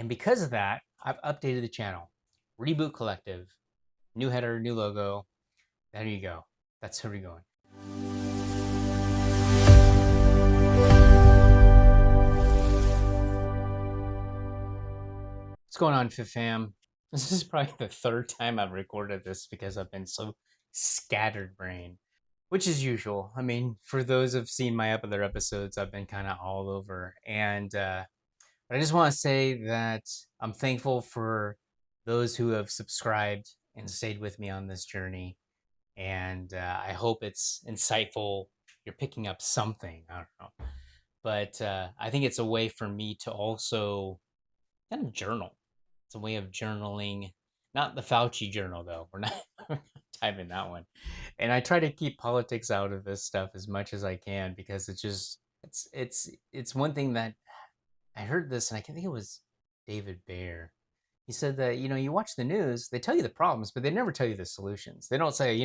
And because of that, I've updated the channel. Reboot Collective, new header, new logo. There you go. That's where we're going. What's going on, Fifth Fam? This is probably the third time I've recorded this because I've been so scattered brain, which is usual. I mean, for those who've seen my other episodes, I've been kind of all over. But I just want to say that I'm thankful for those who have subscribed and stayed with me on this journey. And I hope it's insightful. You're picking up something. I don't know. But I think it's a way for me to also kind of journal. It's a way of journaling, not the Fauci journal though. We're not typing that one. And I try to keep politics out of this stuff as much as I can because it's one thing that I heard this, and I think it was David Bayer. He said that, you watch the news, they tell you the problems, but they never tell you the solutions. They don't say,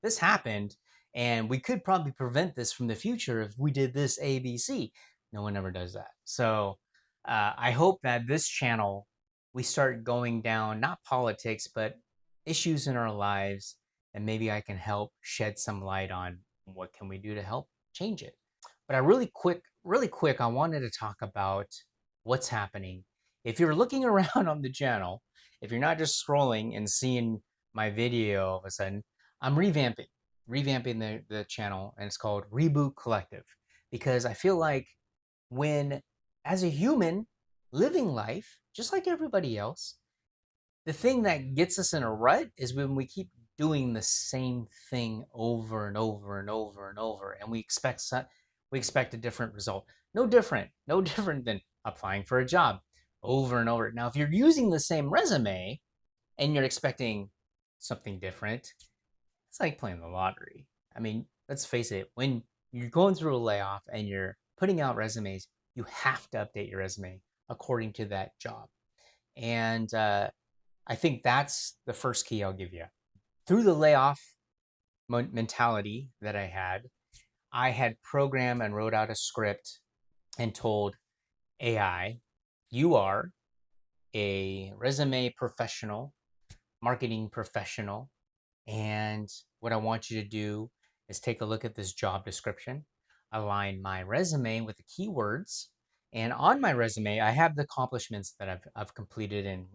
this happened and we could probably prevent this from the future if we did this ABC. No one ever does that. So I hope that this channel, we start going down, not politics, but issues in our lives. And maybe I can help shed some light on what can we do to help change it. But really quick, I wanted to talk about what's happening. If you're looking around on the channel, if you're not just scrolling and seeing my video all of a sudden, I'm revamping the channel, and it's called Reboot Collective because I feel like when, as a human living life, just like everybody else, the thing that gets us in a rut is when we keep doing the same thing over and over and over and over, and we expect a different result. No different than applying for a job over and over. Now, if you're using the same resume and you're expecting something different, it's like playing the lottery. I mean, let's face it, when you're going through a layoff and you're putting out resumes, you have to update your resume according to that job. And I think that's the first key I'll give you. Through the layoff mentality that I had programmed and wrote out a script and told AI, you are a resume professional, marketing professional, and what I want you to do is take a look at this job description, align my resume with the keywords, and on my resume, I have the accomplishments that I've completed and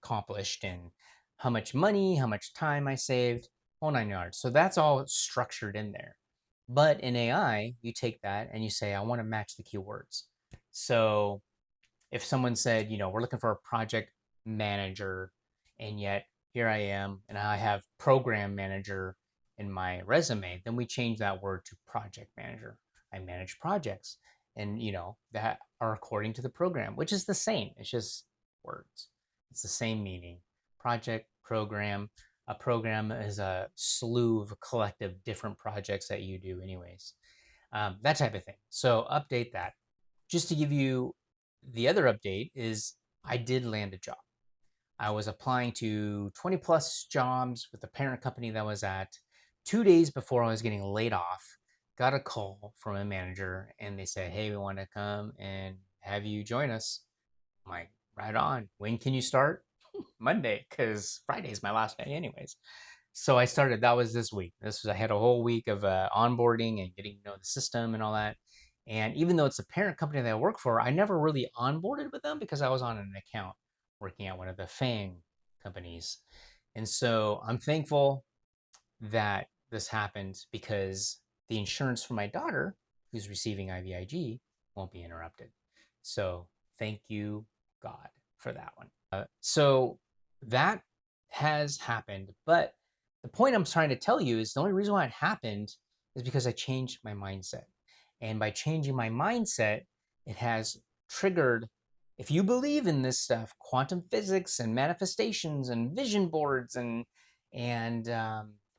accomplished, and how much money, how much time I saved, whole nine yards. So that's all structured in there. But in AI, you take that and you say, I want to match the keywords. So if someone said, we're looking for a project manager, and yet here I am and I have program manager in my resume, then we change that word to project manager. I manage projects and that are according to the program, which is the same. It's just words. It's the same meaning. Project, program. A program is a slew of collective different projects that you do anyways. That type of thing. So update that. Just to give you the other update is I did land a job. I was applying to 20 plus jobs with the parent company that I was at. 2 days before I was getting laid off, got a call from a manager and they said, hey, we want to come and have you join us. I'm like, right on. When can you start? Monday, because Friday's my last day anyways. So I started, that was this week. I had a whole week of onboarding and getting to know the system and all that. And even though it's a parent company that I work for, I never really onboarded with them because I was on an account working at one of the FANG companies. And so I'm thankful that this happened because the insurance for my daughter, who's receiving IVIG, won't be interrupted. So thank you, God, for that one. So that has happened. But the point I'm trying to tell you is the only reason why it happened is because I changed my mindset. And by changing my mindset, it has triggered, if you believe in this stuff, quantum physics and manifestations and vision boards and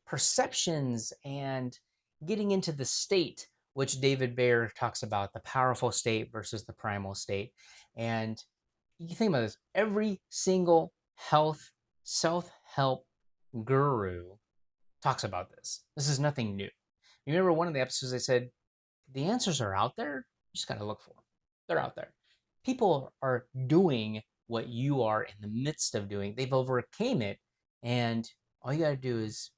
perceptions and getting into the state, which David Bayer talks about, the powerful state versus the primal state. And you think about this, every single self-help guru talks about this. This is nothing new. You remember one of the episodes I said, the answers are out there. You just got to look for them. They're out there. People are doing what you are in the midst of doing. They've overcame it, and all you got to do is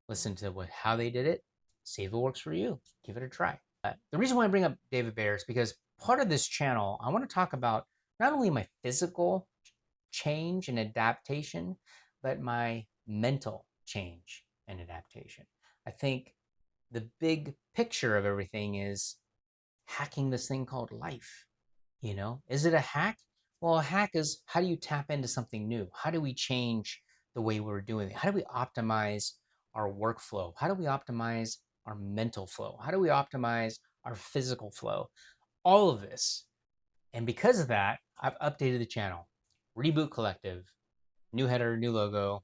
listen to how they did it, see if it works for you, give it a try. The reason why I bring up David Bear is because part of this channel, I want to talk about not only my physical change and adaptation, but my mental change and adaptation. I think the big picture of everything is hacking this thing called life. Is it a hack? Well, a hack is, how do you tap into something new? How do we change the way we're doing it? How do we optimize our workflow? How do we optimize our mental flow? How do we optimize our physical flow? All of this. And because of that, I've updated the channel. Reboot Collective, new header, new logo.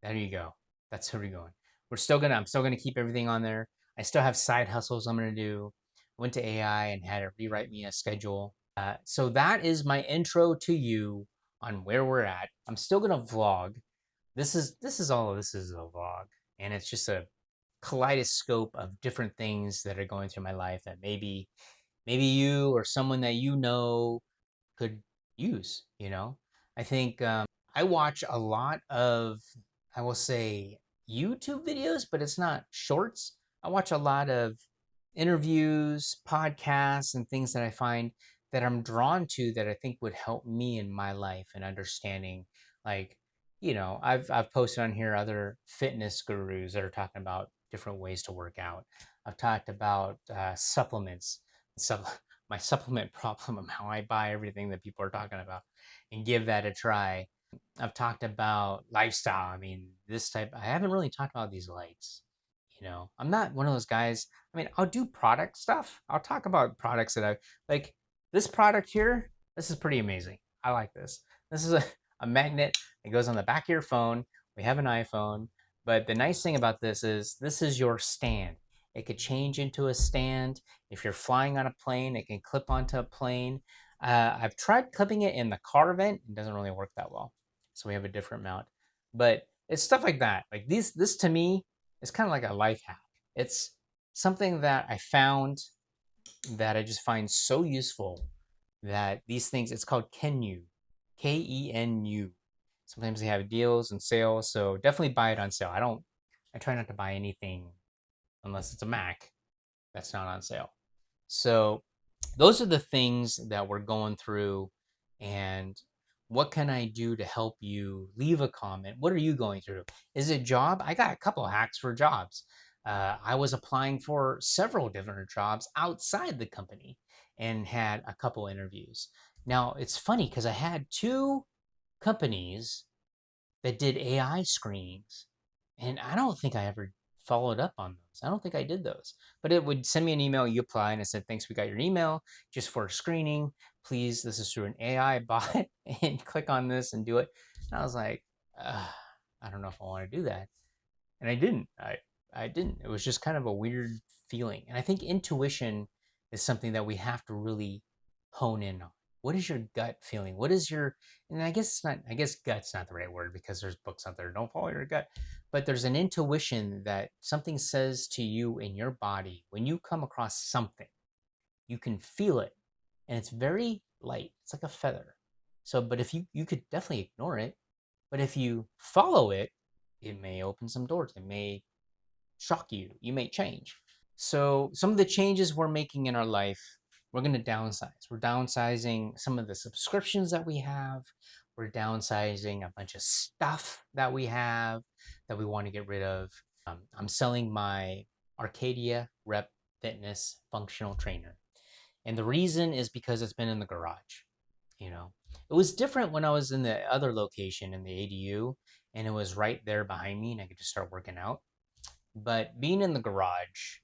There you go. That's where we're going. I'm still gonna keep everything on there. I still have side hustles I'm gonna do. Went to AI and had it rewrite me a schedule. So that is my intro to you on where we're at. I'm still gonna vlog. This is a vlog, and it's just a kaleidoscope of different things that are going through my life that maybe you or someone that you know could use. I think I watch a lot of, I will say, YouTube videos, but it's not shorts. I watch a lot of interviews, podcasts, and things that I find that I'm drawn to that I think would help me in my life and understanding. Like, I've posted on here other fitness gurus that are talking about different ways to work out. I've talked about supplements, sub- my supplement problem, and how I buy everything that people are talking about and give that a try. I've talked about lifestyle. I mean, I haven't really talked about these lights. I'm not one of those guys. I mean, I'll do product stuff. I'll talk about products that I like. This product here, this is pretty amazing. I like this. This is a magnet that goes on the back of your phone. We have an iPhone, but the nice thing about this is your stand. It could change into a stand. If you're flying on a plane, it can clip onto a plane. I've tried clipping it in the car vent. It doesn't really work that well. So we have a different mount. But it's stuff like that. Like this to me is kind of like a life hack. It's something that I found that I just find so useful that these things, it's called Kenu, Kenu. Sometimes they have deals and sales, so definitely buy it on sale. I try not to buy anything unless it's a Mac that's not on sale. So those are the things that we're going through. And what can I do to help you? Leave a comment. What are you going through? Is it job? I got a couple of hacks for jobs. I was applying for several different jobs outside the company and had a couple interviews. Now it's funny because I had two companies that did AI screenings, and I don't think I ever followed up on those. I don't think I did those. But it would send me an email, you apply, and it said, thanks, we got your email just for a screening. Please, this is through an AI bot, and click on this and do it. And I was like, I don't know if I want to do that. And I didn't. I didn't. It was just kind of a weird feeling. And I think intuition is something that we have to really hone in on. What is your gut feeling? What is your, and I guess it's not, I guess gut's not the right word because there's books out there, don't follow your gut. But there's an intuition that something says to you in your body when you come across something. You can feel it, and it's very light. It's like a feather. So, but if you could definitely ignore it, but if you follow it, it may open some doors. It may shock you. You may change. So, some of the changes we're making in our life, we're going to downsize. We're downsizing some of the subscriptions that we have. We're downsizing a bunch of stuff that we have that we want to get rid of. I'm selling my Arcadia Rep Fitness functional trainer. And the reason is because it's been in the garage. It was different when I was in the other location in the ADU, and it was right there behind me and I could just start working out. But being in the garage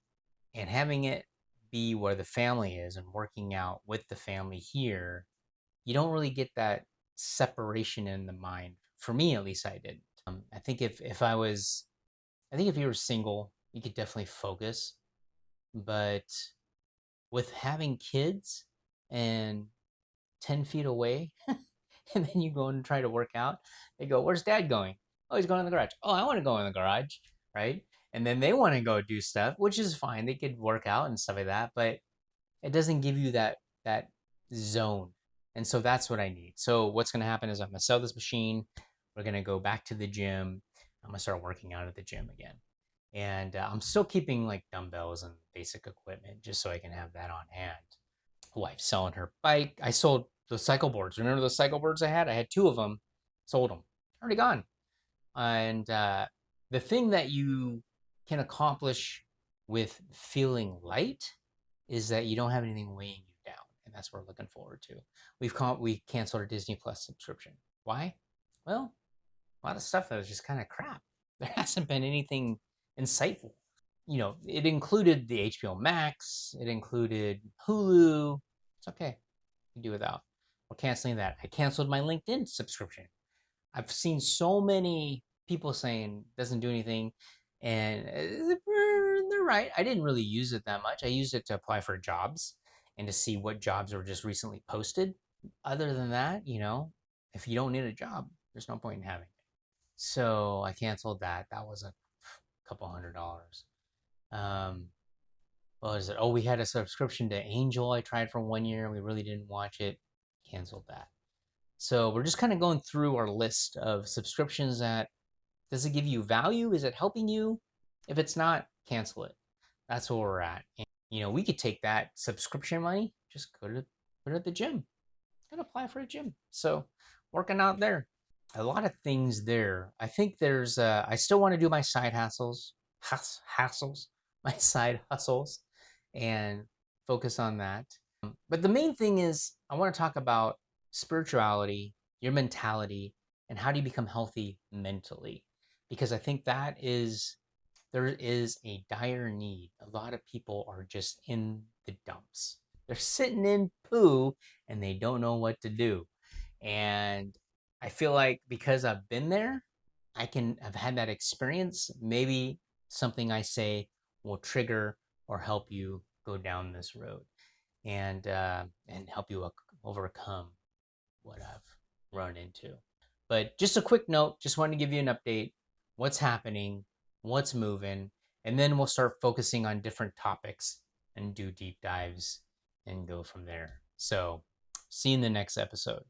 and having it be where the family is and working out with the family here, you don't really get that separation in the mind. For me, at least, I did. I think I think if you were single, you could definitely focus. But with having kids and 10 feet away, and then you go and try to work out, they go, where's dad going? Oh, he's going in the garage. Oh, I want to go in the garage, right? And then they want to go do stuff, which is fine. They could work out and stuff like that, but it doesn't give you that zone. And so that's what I need. So what's going to happen is I'm going to sell this machine. We're going to go back to the gym. I'm going to start working out at the gym again. And I'm still keeping like dumbbells and basic equipment just so I can have that on hand. Wife's selling her bike. I sold the cycle boards. Remember those cycle boards I had? I had two of them. Sold them. Already gone. And the thing that you can accomplish with feeling light is that you don't have anything weighing you down, and that's what we're looking forward to. We canceled our Disney Plus subscription. Why? Well, a lot of stuff that was just kind of crap. There hasn't been anything insightful. You know, it included the HBO Max, it included Hulu. It's okay. You can do without. We're canceling that. I canceled my LinkedIn subscription. I've seen so many people saying it doesn't do anything, and they're right. I didn't really use it that much. I used it to apply for jobs and to see what jobs were just recently posted. Other than that, if you don't need a job, there's no point in having it. So I canceled that. That was a couple $100. Um, what was it? Oh, we had a subscription to Angel. I tried for 1 year. We really didn't watch it. Canceled that. So we're just kind of going through our list of subscriptions that does it give you value? Is it helping you? If it's not, cancel it. That's where we're at. And, we could take that subscription money, just go to put it at the gym and apply for a gym. So working out there, a lot of things there. I think I still want to do my side hassles, my side hustles, and focus on that. But the main thing is, I want to talk about spirituality, your mentality, and how do you become healthy mentally? Because I think there is a dire need. A lot of people are just in the dumps. They're sitting in poo and they don't know what to do. And I feel like because I've been there, I've had that experience. Maybe something I say will trigger or help you go down this road and help you overcome what I've run into. But just a quick note, just wanted to give you an update, what's happening, what's moving, and then we'll start focusing on different topics and do deep dives and go from there. So, see you in the next episode.